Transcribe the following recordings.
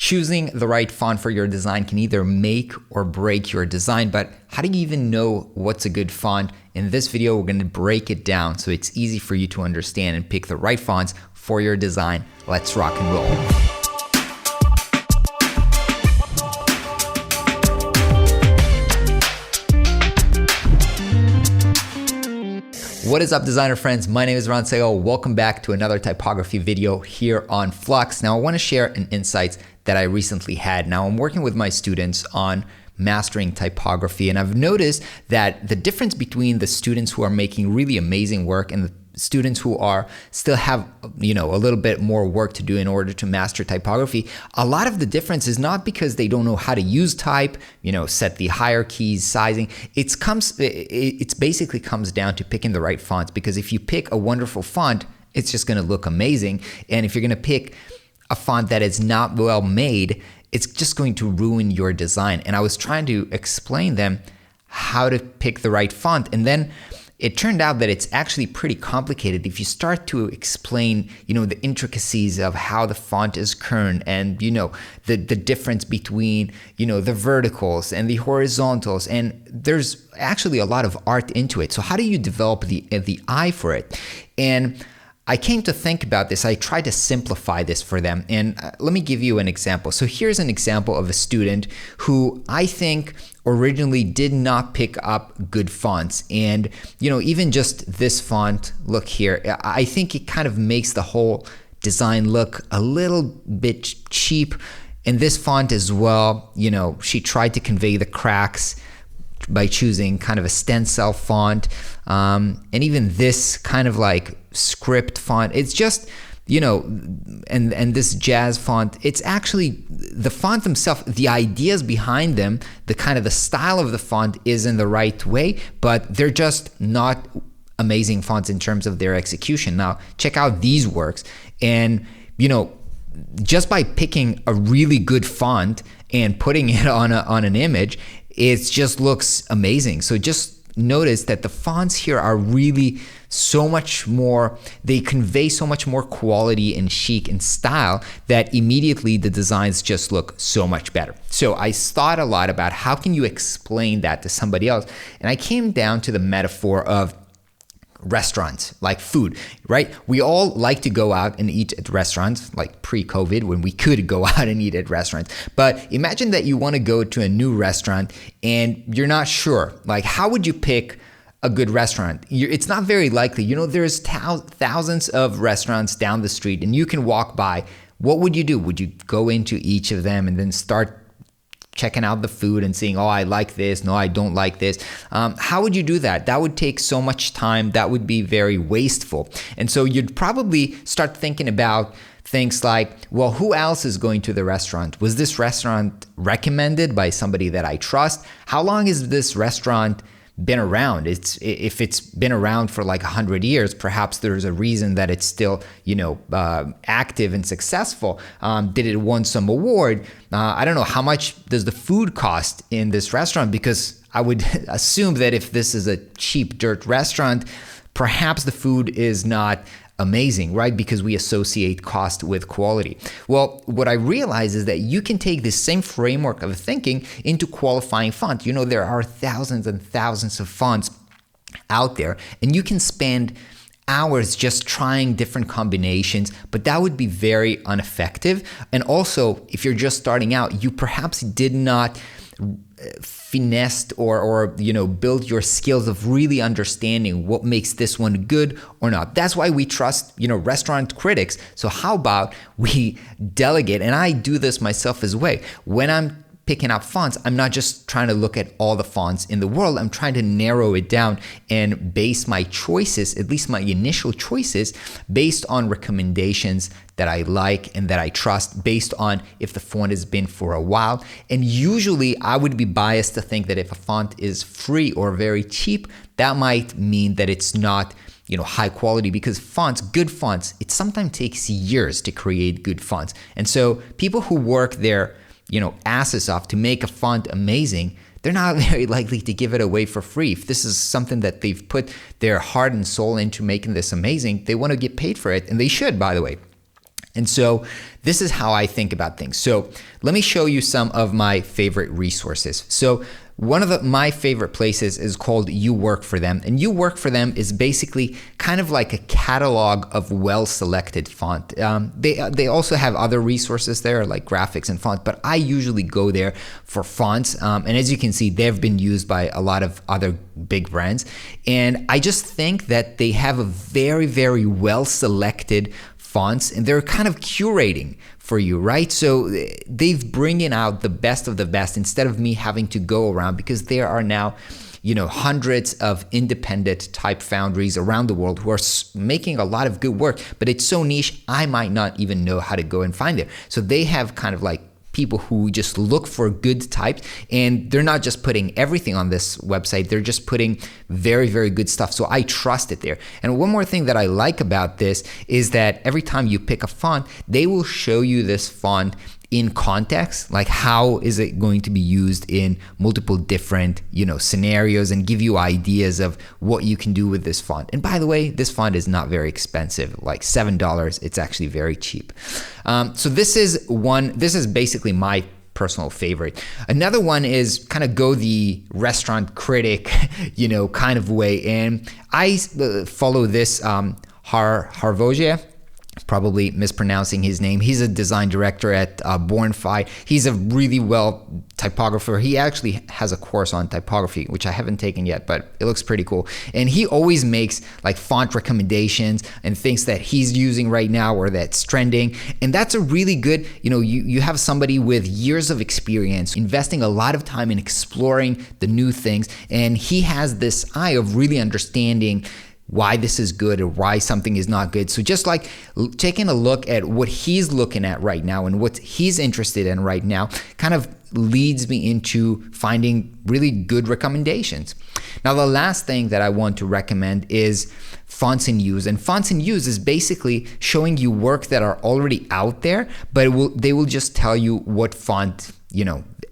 Choosing the right font for your design can either make or break your design, but how do you even know what's a good font? In this video, we're going to break it down so it's easy for you to understand and pick the right fonts for your design. Let's rock and roll. What is up, designer friends? My name is Ron Sego. Welcome back to another typography video here on Flux. Now I want to share an insight that I recently had. Now I'm working with my students on mastering typography, and I've noticed that the difference between the students who are making really amazing work and the students who are still have, a little bit more work to do in order to master typography, a lot of the difference is not because they don't know how to use type, set the hierarchies, sizing. It's basically comes down to picking the right fonts, because if you pick a wonderful font, it's just going to look amazing. And if you're going to pick a font that is not well made, it's just going to ruin your design. And I was trying to explain them how to pick the right font, and then it turned out that it's actually pretty complicated. If you start to explain, the intricacies of how the font is kerned and, the difference between, the verticals and the horizontals, and there's actually a lot of art into it. So how do you develop the eye for it? And I came to think about this. I tried to simplify this for them, and let me give you an example. So here's an example of a student who I think originally did not pick up good fonts. And, even just this font, look here, I think it kind of makes the whole design look a little bit cheap. And this font as well, she tried to convey the cracks by choosing kind of a stencil font. And even this kind of like script font, it's just, and this jazz font, it's actually the font themselves, the ideas behind them, the style of the font is in the right way, but they're just not amazing fonts in terms of their execution. Now, check out these works, and, just by picking a really good font and putting it on an image, it just looks amazing. So just notice that the fonts here are really so much more, they convey so much more quality and chic and style that immediately the designs just look so much better. So I thought a lot about how can you explain that to somebody else, and I came down to the metaphor of restaurants, like food, right? We all like to go out and eat at restaurants, like pre-COVID when we could go out and eat at restaurants. But imagine that you want to go to a new restaurant and you're not sure, like how would you pick a good restaurant? It's not very likely. There's thousands of restaurants down the street and you can walk by. What would you do? Would you go into each of them and then start checking out the food and saying, oh, I like this, no, I don't like this? How would you do that? That would take so much time. That would be very wasteful. And so you'd probably start thinking about things like, well, who else is going to the restaurant? Was this restaurant recommended by somebody that I trust? How long has this restaurant been around? If it's been around for like 100 years, perhaps there's a reason that it's still, active and successful. Did it won some award? I don't know, how much does the food cost in this restaurant? Because I would assume that if this is a cheap dirt restaurant, perhaps the food is not amazing, right? Because we associate cost with quality. Well, what I realize is that you can take this same framework of thinking into qualifying font. There are thousands and thousands of fonts out there, and you can spend hours just trying different combinations, but that would be very ineffective. And also, if you're just starting out, you perhaps did not finessed or build your skills of really understanding what makes this one good or not. That's why we trust restaurant critics. So how about we delegate? And I do this myself as well. When I'm picking up fonts, I'm not just trying to look at all the fonts in the world. I'm trying to narrow it down and base my choices, at least my initial choices, based on recommendations that I like and that I trust, based on if the font has been for a while. And usually I would be biased to think that if a font is free or very cheap, that might mean that it's not high quality, because good fonts, it sometimes takes years to create good fonts. And so people who work their asses off to make a font amazing, they're not very likely to give it away for free. If this is something that they've put their heart and soul into making this amazing, they want to get paid for it, and they should, by the way. And so this is how I think about things. So let me show you some of my favorite resources. So one of my favorite places is called You Work For Them. And You Work For Them is basically kind of like a catalog of well-selected font. They also have other resources there like graphics and font, but I usually go there for fonts. And as you can see, they've been used by a lot of other big brands. And I just think that they have a very, very well-selected fonts, and they're kind of curating for you, right? So they've bringing out the best of the best instead of me having to go around, because there are now, hundreds of independent type foundries around the world who are making a lot of good work, but it's so niche, I might not even know how to go and find it. So they have kind of like people who just look for good types, and they're not just putting everything on this website, they're just putting very, very good stuff. So I trust it there. And one more thing that I like about this is that every time you pick a font, they will show you this font in context, like how is it going to be used in multiple different, scenarios, and give you ideas of what you can do with this font. And by the way, this font is not very expensive, like $7. It's actually very cheap. So this is basically my personal favorite. Another one is kind of go the restaurant critic, kind of way. And I follow this Harvoja. Probably mispronouncing his name. He's a design director at Bornfi. He's a really well typographer. He actually has a course on typography, which I haven't taken yet, but it looks pretty cool. And he always makes like font recommendations and things that he's using right now or that's trending. And that's a really good, you have somebody with years of experience, investing a lot of time in exploring the new things. And he has this eye of really understanding why this is good or why something is not good. So just like taking a look at what he's looking at right now and what he's interested in right now kind of leads me into finding really good recommendations. Now, the last thing that I want to recommend is Fonts in Use. And Fonts in Use is basically showing you work that are already out there, but they will just tell you what font,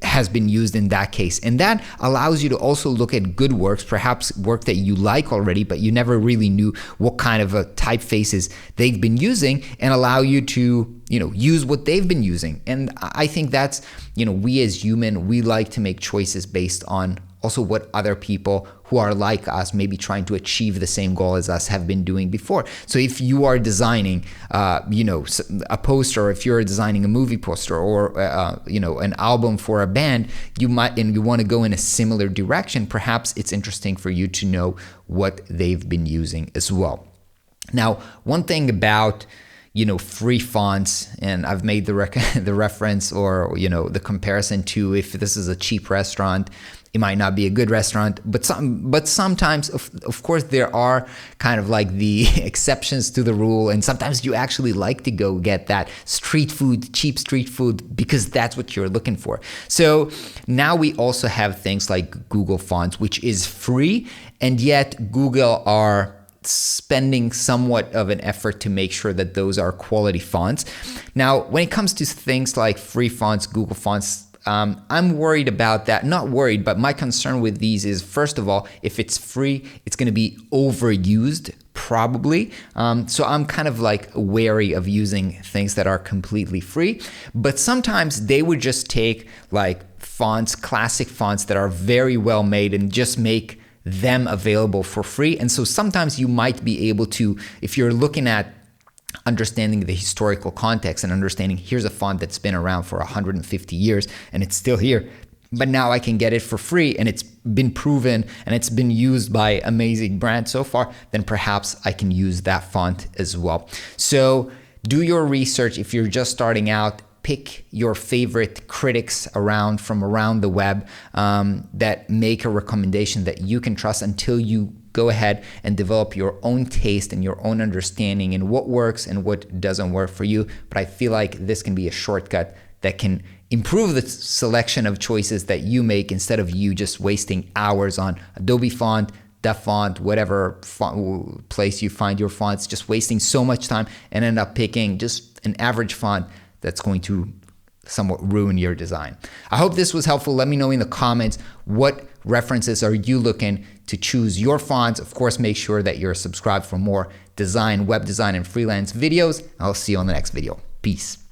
has been used in that case. And that allows you to also look at good works, perhaps work that you like already, but you never really knew what kind of typefaces they've been using, and allow you to, use what they've been using. And I think that's, we as human, we like to make choices based on also what other people who are like us, maybe trying to achieve the same goal as us, have been doing before. So if you are designing, a poster, or if you're designing a movie poster, or an album for a band, you want to go in a similar direction. Perhaps it's interesting for you to know what they've been using as well. Now, one thing about free fonts, and I've made the reference or the comparison to if this is a cheap restaurant, it might not be a good restaurant, but sometimes, of course, there are kind of like the exceptions to the rule, and sometimes you actually like to go get that cheap street food, because that's what you're looking for. So now we also have things like Google Fonts, which is free, and yet Google are spending somewhat of an effort to make sure that those are quality fonts. Now, when it comes to things like free fonts, Google Fonts, I'm worried about that. Not worried, but my concern with these is, first of all, if it's free, it's going to be overused, probably. So I'm kind of like wary of using things that are completely free. But sometimes they would just take like fonts, classic fonts that are very well made, and just make them available for free. And so sometimes you might be able to, if you're looking at understanding the historical context and understanding here's a font that's been around for 150 years and it's still here, but now I can get it for free and it's been proven and it's been used by amazing brands so far, then perhaps I can use that font as well. So do your research. If you're just starting out, pick your favorite critics from around the web that make a recommendation that you can trust, until you go ahead and develop your own taste and your own understanding in what works and what doesn't work for you. But I feel like this can be a shortcut that can improve the selection of choices that you make, instead of you just wasting hours on Adobe Font, DaFont, whatever place you find your fonts, just wasting so much time and end up picking just an average font that's going to somewhat ruin your design. I hope this was helpful. Let me know in the comments, what references are you looking to choose your fonts. Of course, make sure that you're subscribed for more design, web design, and freelance videos. I'll see you on the next video. Peace.